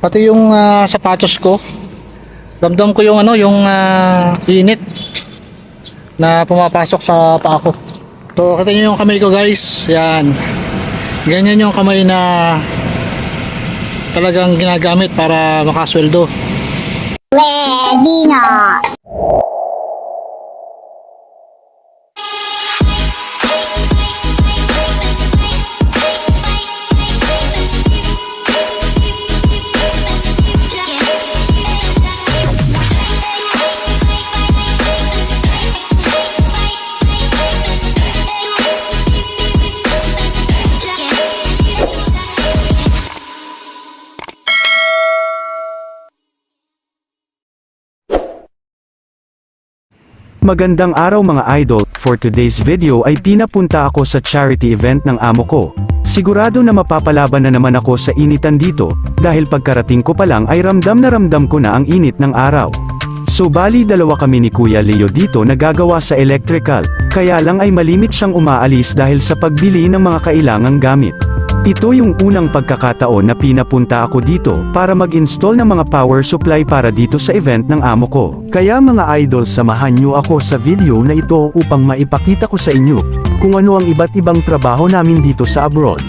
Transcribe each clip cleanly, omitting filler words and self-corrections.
Pati yung sapatos ko. Ramdam ko yung init na pumapasok sa paa ko. So, kita nyo yung kamay ko, guys. Yan. Ganyan yung kamay na talagang ginagamit para makasweldo. Pwede na. Magandang araw mga idol, for today's video ay pinapunta ako sa charity event ng amo ko. Sigurado na mapapalaban na naman ako sa initan dito, dahil pagkarating ko pa lang ay ramdam ko na ang init ng araw. So bali dalawa kami ni Kuya Leo dito na gagawa sa electrical, kaya lang ay malimit siyang umaalis dahil sa pagbili ng mga kailangang gamit. Ito yung unang pagkakataon na pinapunta ako dito para mag-install ng mga power supply para dito sa event ng amo ko. Kaya mga idol, samahan nyo ako sa video na ito upang maipakita ko sa inyo kung ano ang iba't ibang trabaho namin dito sa abroad.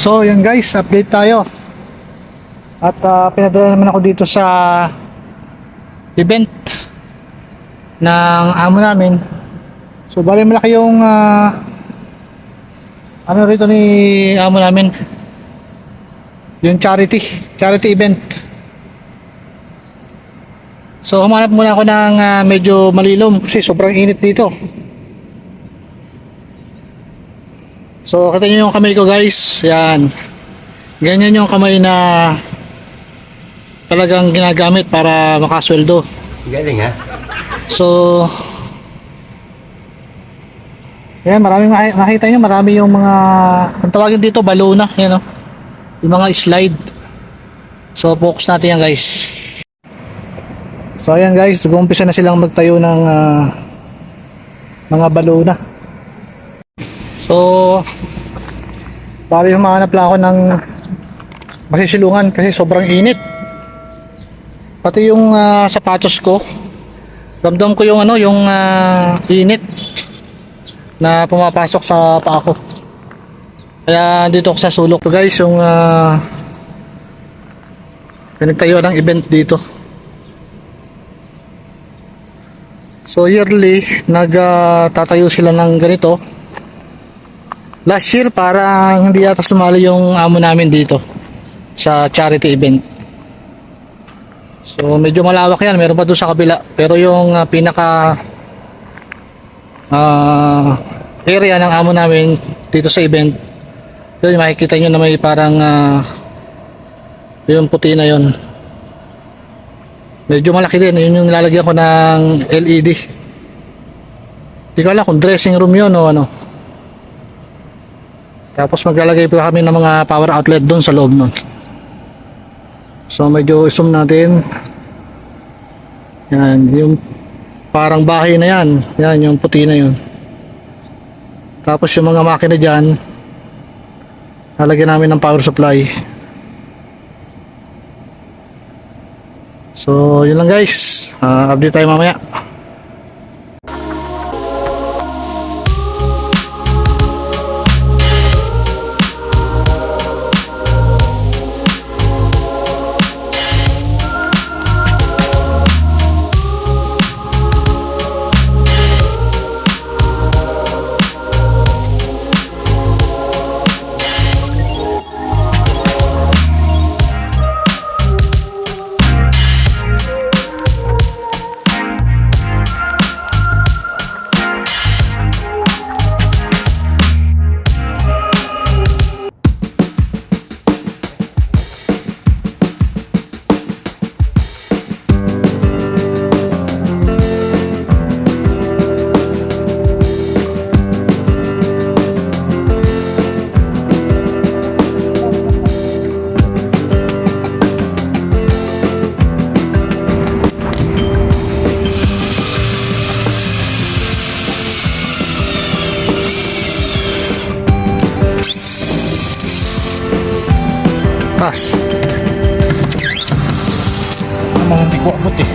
So yan guys, update tayo. At pinadala naman ako dito sa event ng amo namin. So bali malaki yung ano rito ni amo namin, yung charity event. So humanap muna ako ng medyo malilom kasi sobrang init dito. So, kita nyo yung kamay ko, guys. Yan. Ganyan yung kamay na talagang ginagamit para makasweldo. Galing ha? So, yan, maraming makita nyo, marami yung mga, ang tawagin dito, balona. Yan, no? Yung mga slide. So, focus natin yan, guys. So, ayan, guys. Nag-umpisa na silang magtayo ng mga balona. So, bali humanap lang ako ng masisilungan kasi sobrang init. Pati yung sapatos ko, ramdam ko yung init na pumapasok sa paa ko. Kaya dito ako sa sulok. So guys, yung pinagtayo ng event dito. So yearly, nagtatayo sila ng ganito. Last year parang hindi yata sumali yung amo namin dito sa charity event. So medyo malawak yan, meron pa doon sa kabila. Pero yung pinaka area ng amo namin dito sa event, yun makikita nyo na may parang yung puti na yun. Medyo malaki din, yun yung lalagyan ko ng LED. Hindi ko alam kung dressing room yun o ano. Tapos maglalagay pa kami ng mga power outlet doon sa loob nun. So medyo zoom natin. Yan, yung parang bahay na yan. Yan, yung puti na yun. Tapos yung mga makina dyan, lalagyan namin ng power supply. So yun lang guys. Update tayo mamaya. namang hindi ko abot eh.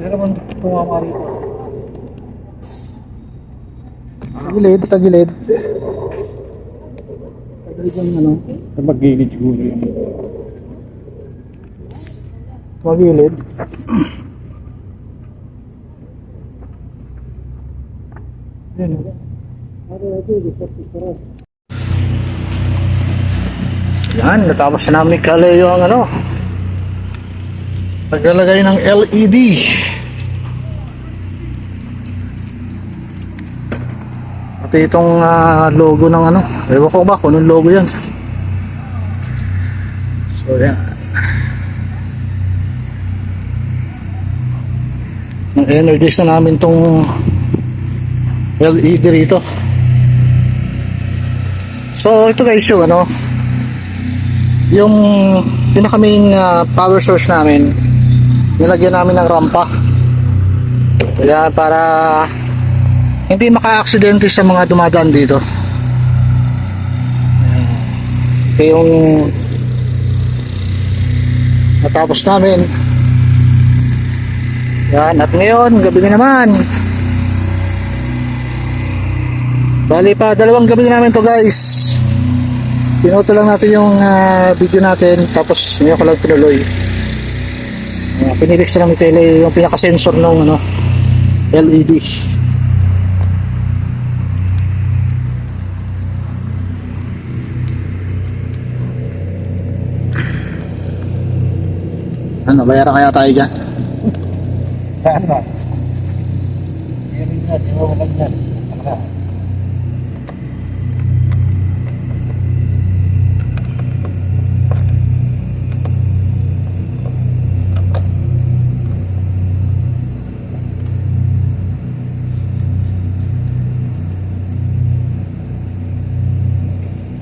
Ano naman tumama rito? Tagilid, tagilid. Tagilid yung ano? Magilid siguro yun. Magilid. Yan. Yan, natapos na namin kalayo ang ano. Paglalagay ng LED. Pati itong logo ng ano. Ewan ko ba kung anong logo yan. So yan. Nag-energize na namin itong LED rito. So ito guys yung ano. Yung pinakaming power source namin, nilagyan namin ng rampa. Kaya para hindi maka-aksidente sa mga dumadaan dito. Ito yung natapos namin. Yan, at ngayon, gabi na naman. Bali pa, 2 gabi namin to guys. Pinuto lang natin yung video natin, tapos ngayon ko lang tinuloy. Pinilix lang ni Tele yung pinaka-sensor ng ano, LED. Ano, bayaran kaya tayo dyan? Saan ba? Meron yan, iwawalan yan.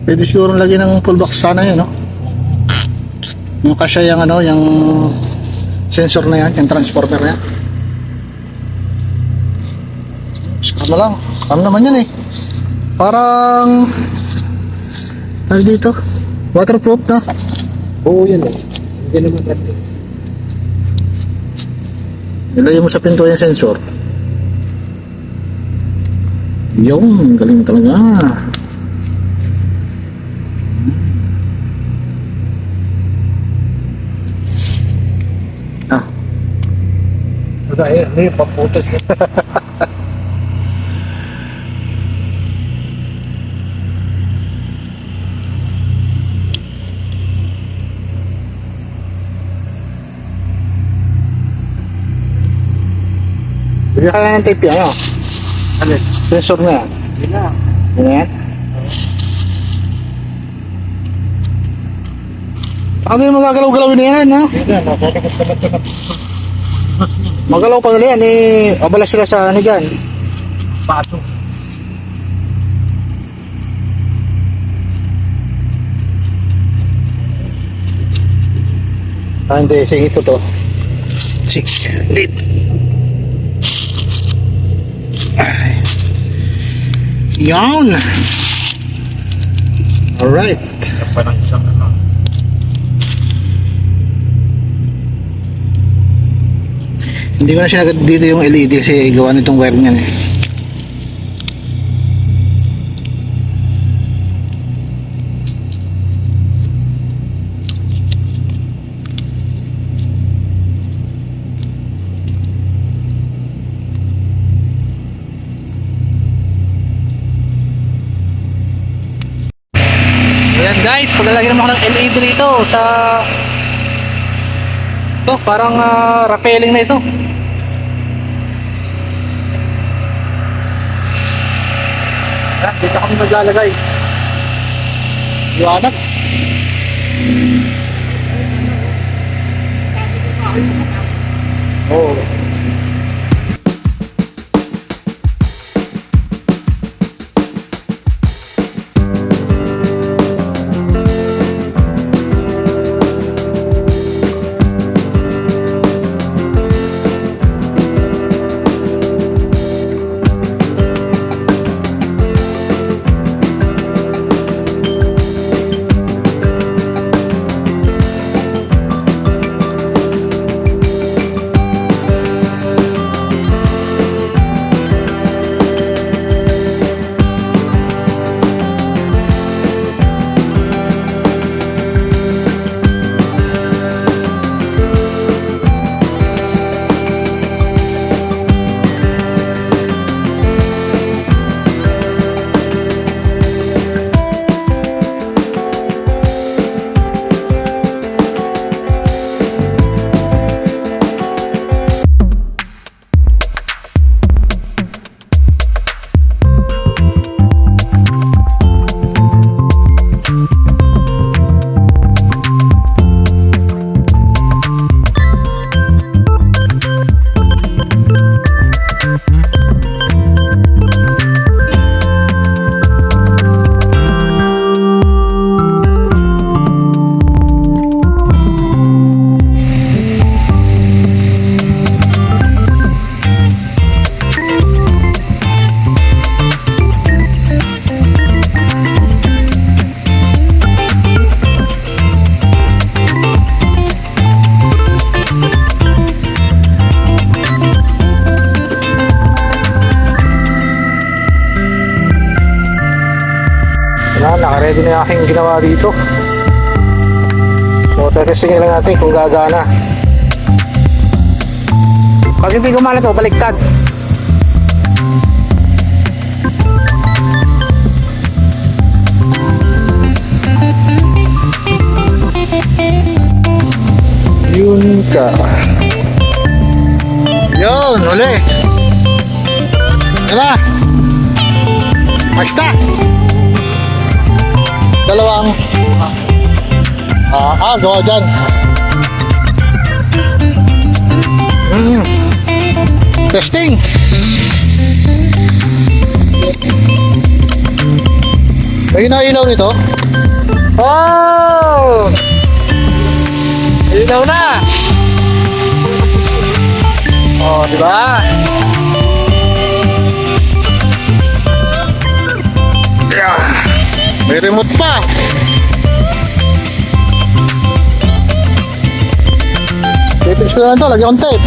Pwede siguro lagyan ng full box sana yun, no? Yung kasya yung ano, yung sensor na yan, yung transformer na yan. Screw na lang. Ano naman yan eh? Parang tawag dito, waterproof na. Oo, yan eh. Hindi naman kasi. Ilagay mo sa pinto yung sensor. Yung, galing talaga. Ah, Ano yung paputas na. bigyan ka lang ng tape yan, ano? Ano yun? Sensor na yan. Hindi na. Yan yan. Ano yung magagalaw-galawin na yan, no? Hindi na. Nakakabas naman ito na. Magalaw pa nila yan, eh, abala sila sa ano dyan. Paso. Ah, hindi, singit ko to. Singit. Ay. Yan. Alright. Yan pa ng isang ano. Hindi ko na sinagad dito yung LED kasi gawa nitong wire niyan eh. Ayan guys, paglalagyan naman ako ng LED dito sa ito, parang rappelling na ito. Ah, dito kami maglalagay. Liwanag. Oo. Naka-ready na yung aking ginawa dito. So, testingin lang natin kung gagana. Pag hindi gumana to, baliktad. Yun ka. Yun, uli. Tara. Basta. Dalawang gawa dyan. Testing. Ayun na ilaw nito. Oh! Ilaw na! Oh, di ba? Yeah. May remote pa. Tips ko na lang to, lagyan kong tape.